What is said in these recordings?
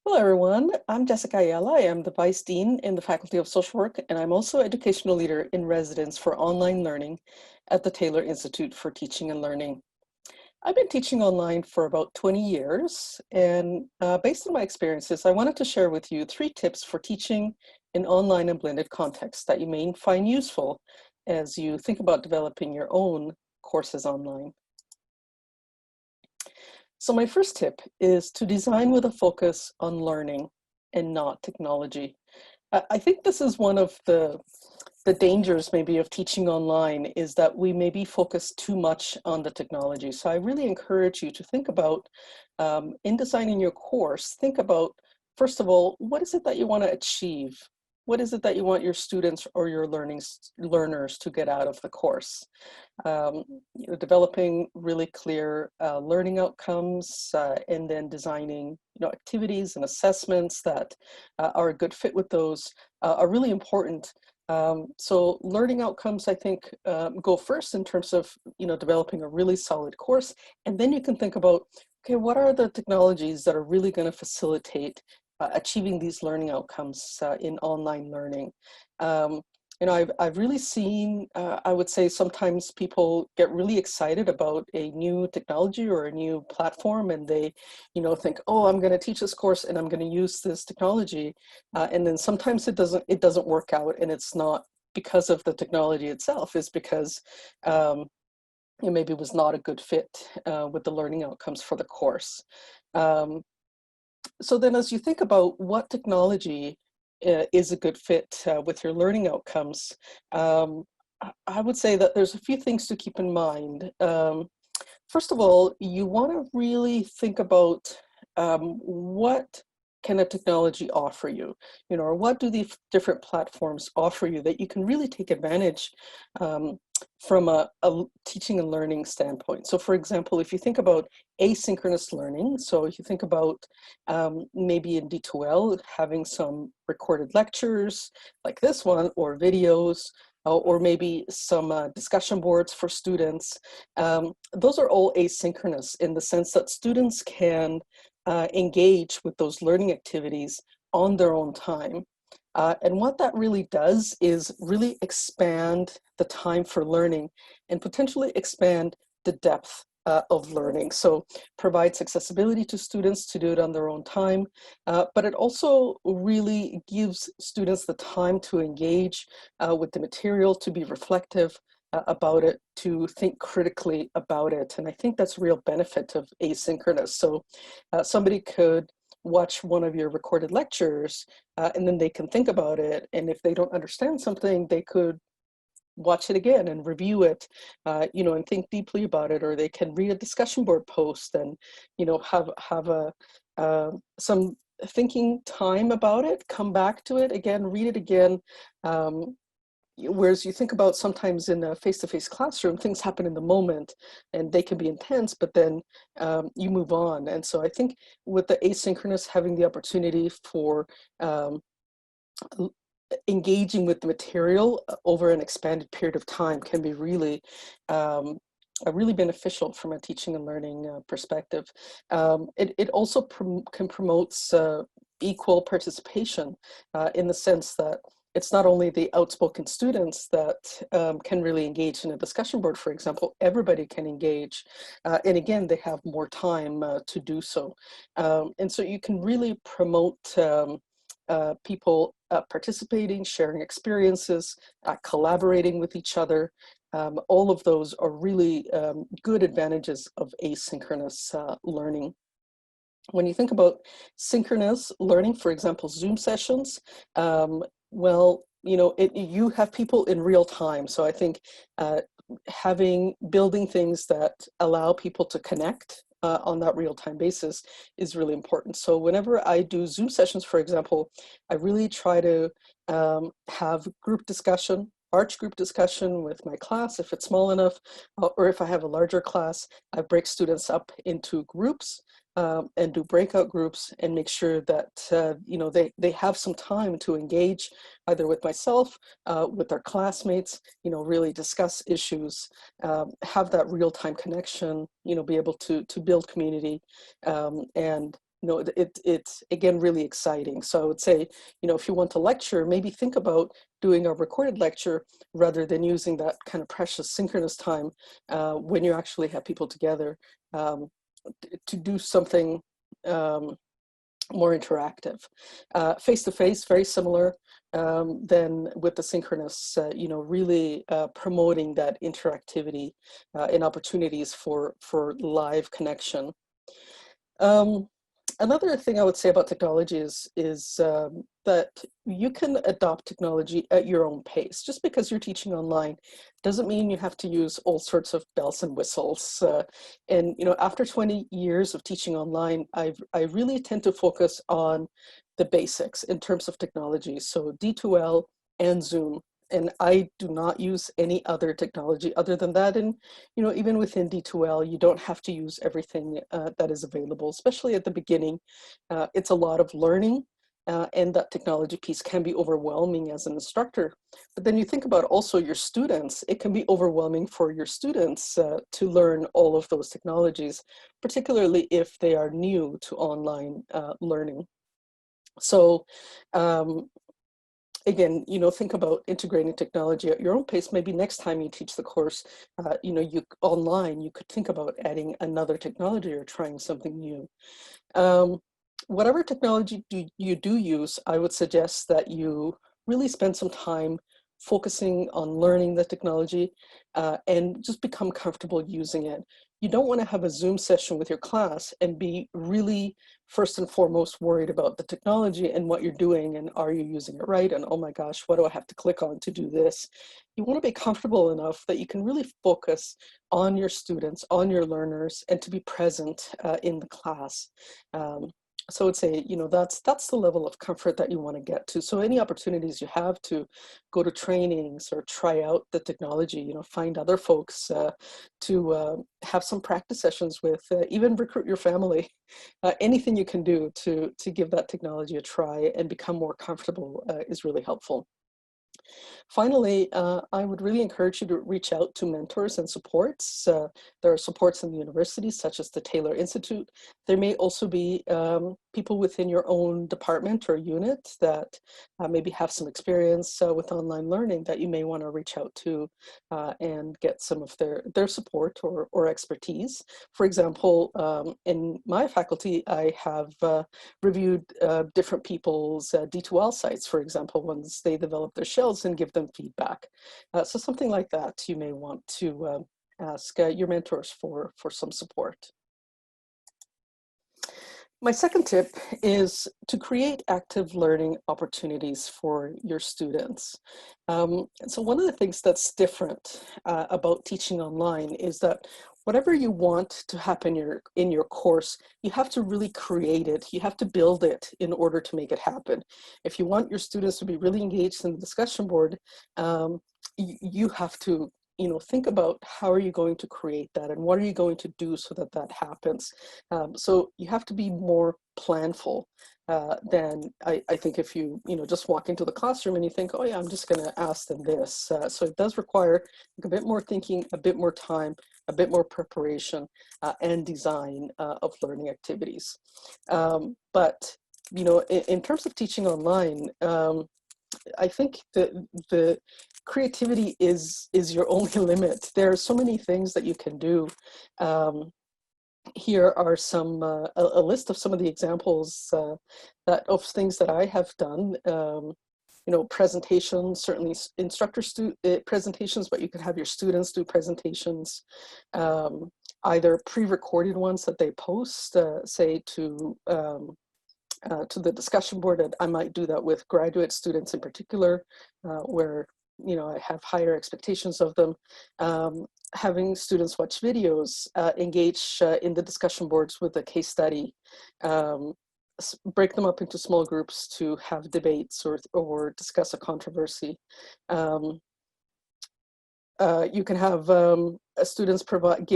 Hello, everyone. I'm Jessica Ayala. I am the Vice Dean in the Faculty of Social Work, and I'm also Educational Leader in Residence for Online Learning at the Taylor Institute for Teaching and Learning. I've been teaching online for about 20 years, and based on my experiences, I wanted to share with you 3 tips for teaching in online and blended contexts that you may find useful as you think about developing your own courses online. So my first tip is to design with a focus on learning and not technology. I think this is one of the dangers maybe of teaching online is that we maybe focus too much on the technology. So I really encourage you to think about, in designing your course, think about, first of all, what is it that you want to achieve? What is it that you want your students or your learners to get out of the course? Developing really clear learning outcomes, and then designing activities and assessments that are a good fit with those are really important. So learning outcomes, I think, go first in terms of developing a really solid course, and then you can think about, okay, what are the technologies that are really going to facilitate achieving these learning outcomes in online learning. I've really seen, I would say sometimes people get really excited about a new technology or a new platform, and they, think, oh, I'm going to teach this course and I'm going to use this technology. And then sometimes it doesn't work out, and it's not because of the technology itself, it's because it maybe was not a good fit with the learning outcomes for the course. Um, so then as you think about what technology is a good fit with your learning outcomes, I would say that there's a few things to keep in mind. First of all, you want to really think about what can a technology offer you, or what do the different platforms offer you that you can really take advantage um, from a teaching and learning standpoint. So for example, if you think about asynchronous learning, so if you think about maybe in D2L having some recorded lectures like this one, or videos, or maybe some discussion boards for students. Those are all asynchronous in the sense that students can engage with those learning activities on their own time. And what that really does is really expand the time for learning and potentially expand the depth of learning. So provides accessibility to students to do it on their own time, but it also really gives students the time to engage with the material, to be reflective about it, to think critically about it. And I think that's a real benefit of asynchronous. So somebody could watch one of your recorded lectures and then they can think about it. And if they don't understand something, they could watch it again and review it, and think deeply about it, or they can read a discussion board post and, have some thinking time about it, come back to it again, read it again. Whereas you think about sometimes in a face-to-face classroom, things happen in the moment and they can be intense, but then you move on. And so I think with the asynchronous, having the opportunity for engaging with the material over an expanded period of time can be really really beneficial from a teaching and learning perspective. It also can promote equal participation in the sense that it's not only the outspoken students that can really engage in a discussion board, for example, everybody can engage. And again, they have more time to do so. And so you can really promote people participating, sharing experiences, collaborating with each other. All of those are really good advantages of asynchronous learning. When you think about synchronous learning, for example, Zoom sessions, well, you have people in real time. So I think building things that allow people to connect on that real-time basis is really important. So whenever I do Zoom sessions, for example, I really try to have group discussion, large group discussion with my class if it's small enough, or if I have a larger class, I break students up into groups and do breakout groups and make sure that they have some time to engage either with myself, with their classmates, really discuss issues, have that real-time connection, be able to build community, and it's again really exciting. So I would say, if you want to lecture, maybe think about doing a recorded lecture rather than using that kind of precious synchronous time when you actually have people together um, to do something more interactive. Face-to-face, very similar. Then with the synchronous, really promoting that interactivity and opportunities for live connection. Another thing I would say about technology is that you can adopt technology at your own pace. Just because you're teaching online doesn't mean you have to use all sorts of bells and whistles. And after 20 years of teaching online, I really tend to focus on the basics in terms of technology. So D2L and Zoom. And I do not use any other technology other than that. And even within D2L, you don't have to use everything that is available, especially at the beginning. It's a lot of learning, and that technology piece can be overwhelming as an instructor. But then you think about also your students. It can be overwhelming for your students to learn all of those technologies, particularly if they are new to online learning. So again, think about integrating technology at your own pace. Maybe next time you teach the course, online, you could think about adding another technology or trying something new. Whatever technology you do use, I would suggest that you really spend some time focusing on learning the technology and just become comfortable using it. You don't want to have a Zoom session with your class and be really first and foremost worried about the technology and what you're doing and are you using it right, and oh my gosh, what do I have to click on to do this? You want to be comfortable enough that you can really focus on your students, on your learners, and to be present in the class. So I would say, that's the level of comfort that you want to get to. So any opportunities you have to go to trainings or try out the technology, find other folks to have some practice sessions with, even recruit your family, anything you can do to give that technology a try and become more comfortable is really helpful. Finally, I would really encourage you to reach out to mentors and supports. There are supports in the university, such as the Taylor Institute. There may also be people within your own department or unit that maybe have some experience with online learning that you may want to reach out to and get some of their support or expertise. For example, in my faculty, I have reviewed different people's D2L sites, for example, once they develop their shells and give them feedback. So something like that, you may want to ask your mentors for some support. My second tip is to create active learning opportunities for your students. So one of the things that's different about teaching online is that whatever you want to happen in your course, you have to really create it. You have to build it in order to make it happen. If you want your students to be really engaged in the discussion board, you have to think about how are you going to create that and what are you going to do so that that happens. So you have to be more planful than I think if you just walk into the classroom and you think, oh yeah, I'm just going to ask them this. So it does require a bit more thinking, a bit more time, a bit more preparation and design of learning activities. But in terms of teaching online, I think the creativity is your only limit. There are so many things that you can do. Here are some a list of some of the examples of things that I have done. Presentations, certainly presentations, but you could have your students do presentations, either pre-recorded ones that they post, say to the discussion board. And I might do that with graduate students in particular, where I have higher expectations of them. Having students watch videos, engage in the discussion boards with a case study, break them up into small groups to have debates or discuss a controversy. You can have students provide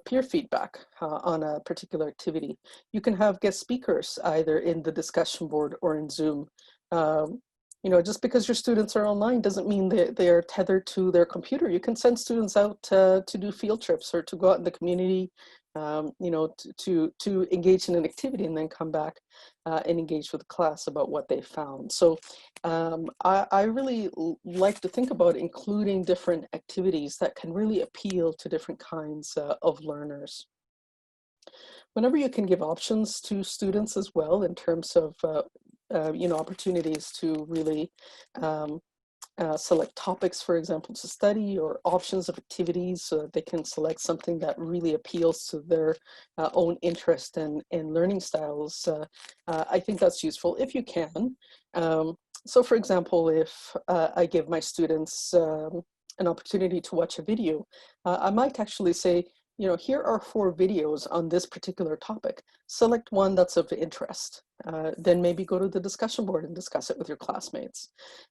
peer feedback on a particular activity. You can have guest speakers either in the discussion board or in Zoom. Just because your students are online doesn't mean they are tethered to their computer. You can send students out to do field trips or to go out in the community to engage in an activity and then come back and engage with the class about what they found. So I really like to think about including different activities that can really appeal to different kinds of learners. Whenever you can give options to students as well in terms of opportunities to really select topics, for example, to study, or options of activities so that they can select something that really appeals to their own interest and learning styles. I think that's useful if you can. So for example, if I give my students an opportunity to watch a video, I might actually say, here are 4 videos on this particular topic. Select one that's of interest. Then maybe go to the discussion board and discuss it with your classmates.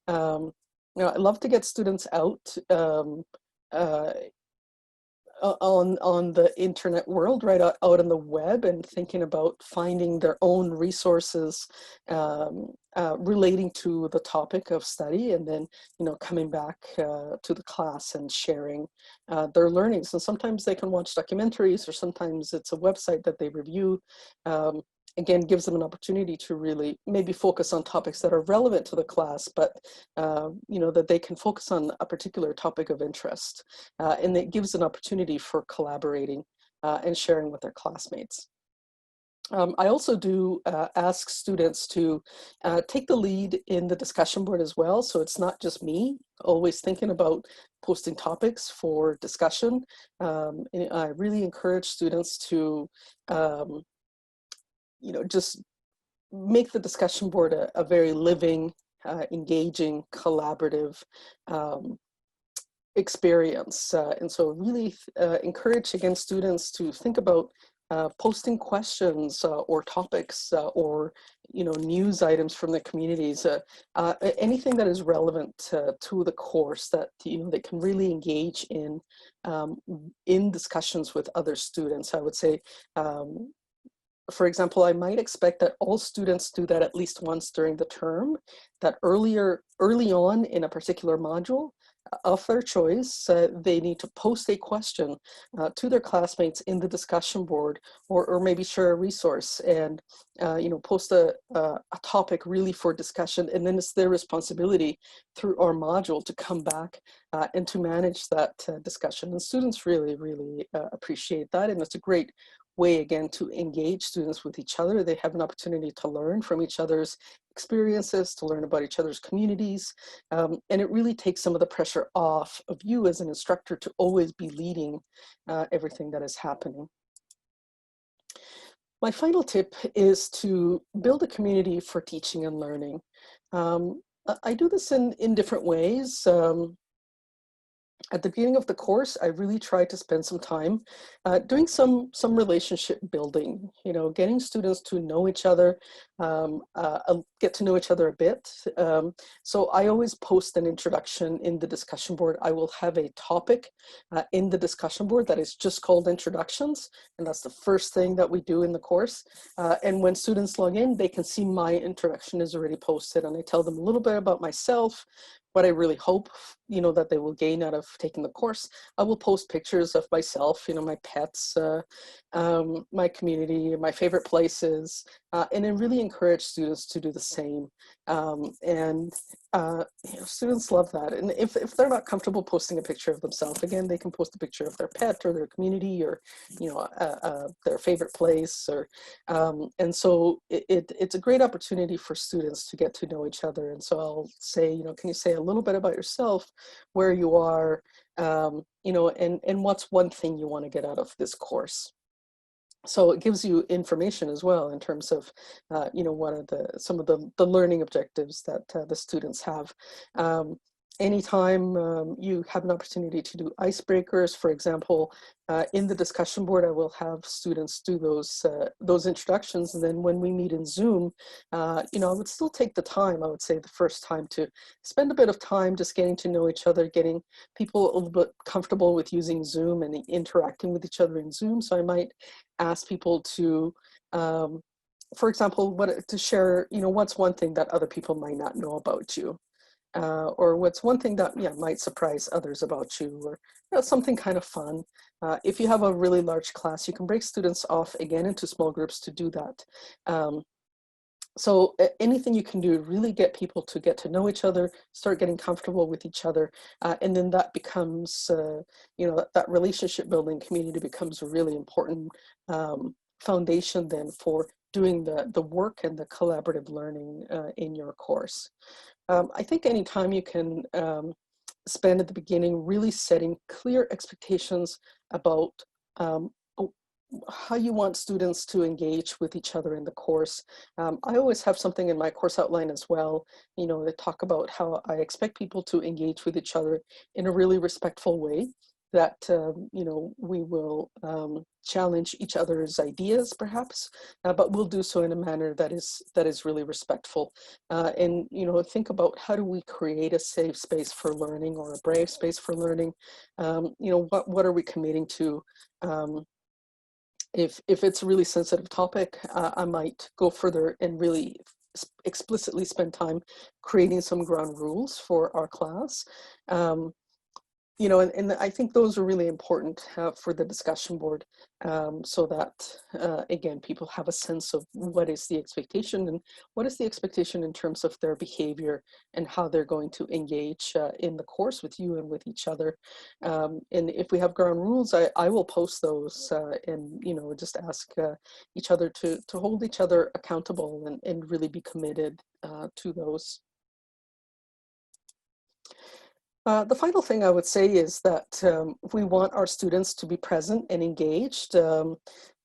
I love to get students out uh, on the internet world, right out on the web, and thinking about finding their own resources relating to the topic of study, and then coming back to the class and sharing their learnings. And sometimes they can watch documentaries, or sometimes it's a website that they review. Again, gives them an opportunity to really maybe focus on topics that are relevant to the class, but that they can focus on a particular topic of interest. And it gives an opportunity for collaborating and sharing with their classmates. I also do ask students to take the lead in the discussion board as well. So it's not just me always thinking about posting topics for discussion. I really encourage students to just make the discussion board a very living, engaging, collaborative experience. And so really encourage, again, students to think about posting questions or topics or news items from the communities, anything that is relevant to the course that they can really engage in discussions with other students. I would say, for example, I might expect that all students do that at least once during the term, that early on in a particular module of their choice, they need to post a question to their classmates in the discussion board, or maybe share a resource and post a topic really for discussion. And then it's their responsibility through our module to come back and to manage that discussion. And students really, really appreciate that. And it's a great way, again, to engage students with each other. They have an opportunity to learn from each other's experiences, to learn about each other's communities. And it really takes some of the pressure off of you as an instructor to always be leading everything that is happening. My final tip is to build a community for teaching and learning. I do this in different ways. At the beginning of the course, I really tried to spend some time doing some relationship building, getting students to know each other, get to know each other a bit. So I always post an introduction in the discussion board. I will have a topic in the discussion board that is just called introductions. And that's the first thing that we do in the course. And when students log in, they can see my introduction is already posted. And I tell them a little bit about myself, what I really hope, that they will gain out of taking the course. I will post pictures of myself, my pets, my community, my favorite places, and then really encourage students to do the same. Students love that. And if they're not comfortable posting a picture of themselves, again, they can post a picture of their pet or their community, or their favorite place. And so it's a great opportunity for students to get to know each other. And so I'll say, can you say a little bit about yourself, where you are, and what's one thing you want to get out of this course? So it gives you information as well in terms of, what are some of the learning objectives that the students have. Anytime you have an opportunity to do icebreakers, for example, in the discussion board, I will have students do those introductions. And then when we meet in Zoom, I would still take the time, I would say the first time, to spend a bit of time just getting to know each other, getting people a little bit comfortable with using Zoom and interacting with each other in Zoom. So I might ask people to, for example, to share, what's one thing that other people might not know about you. or what's one thing that might surprise others about you, or something kind of fun. If you have a really large class, you can break students off again into small groups to do that. So anything you can do to really get people to get to know each other, start getting comfortable with each other, and then that becomes, that relationship building community becomes a really important foundation then for doing the work and the collaborative learning in your course. I think anytime you can spend at the beginning really setting clear expectations about how you want students to engage with each other in the course. I always have something in my course outline as well, to talk about how I expect people to engage with each other in a really respectful way, that, we will challenge each other's ideas perhaps, but we'll do so in a manner that is really respectful. And, think about how do we create a safe space for learning, or a brave space for learning? What are we committing to? If it's a really sensitive topic, I might go further and really explicitly spend time creating some ground rules for our class. And I think those are really important for the discussion board, so that, again, people have a sense of what is the expectation, and what is the expectation in terms of their behavior and how they're going to engage in the course with you and with each other. And if we have ground rules, I will post those, and, just ask each other to hold each other accountable, and really be committed to those. The final thing I would say is that we want our students to be present and engaged in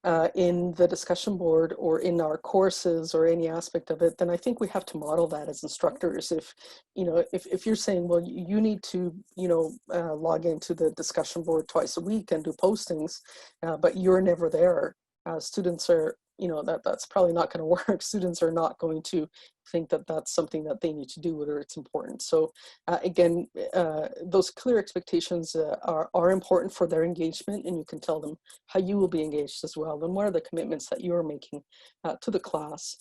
the discussion board, or in our courses, or any aspect of it. Then I think we have to model that as instructors. If you're saying, well, you need to log into the discussion board twice a week and do postings, but you're never there, students are, that's probably not going to work. Students are not going to think that that's something that they need to do, or it's important. So again, those clear expectations are important for their engagement, and you can tell them how you will be engaged as well, and what are the commitments that you're making to the class.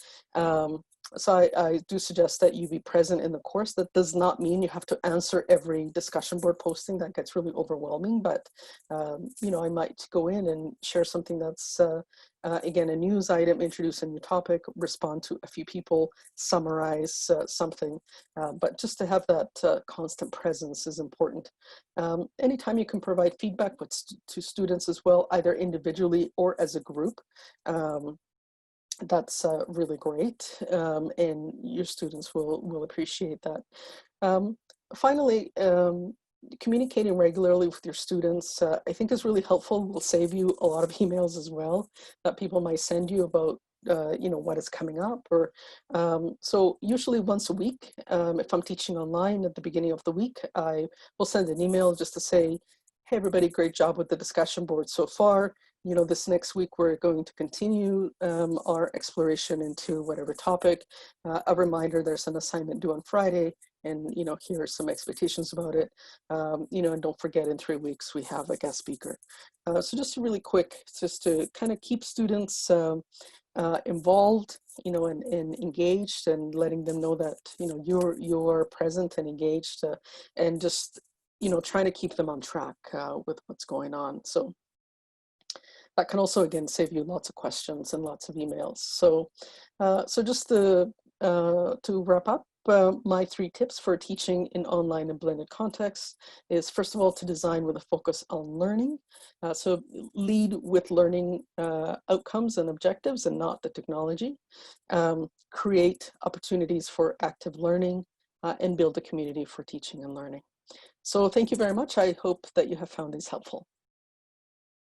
So I do suggest that you be present in the course. That does not mean you have to answer every discussion board posting. That gets really overwhelming, but I might go in and share something that's again, a news item, introduce a new topic, respond to a few people, summarize something, but just to have that constant presence is important. Anytime you can provide feedback to students as well, either individually or as a group, that's really great, and your students will appreciate that. Finally, communicating regularly with your students, I think, is really helpful. Will save you a lot of emails as well that people might send you about what is coming up, or so usually once a week, if I'm teaching online, at the beginning of the week, I will send an email just to say, hey everybody, great job with the discussion board so far. This next week we're going to continue our exploration into whatever topic. A reminder, there's an assignment due on Friday, and here are some expectations about it. And don't forget, in 3 weeks we have a guest speaker. So just really quick, just to kind of keep students involved, and engaged, and letting them know that you're present and engaged, and just trying to keep them on track with what's going on. So that can also, again, save you lots of questions and lots of emails. So just to wrap up, my 3 tips for teaching in online and blended contexts is, first of all, to design with a focus on learning. So lead with learning outcomes and objectives, and not the technology. Create opportunities for active learning, and build a community for teaching and learning. So thank you very much. I hope that you have found these helpful.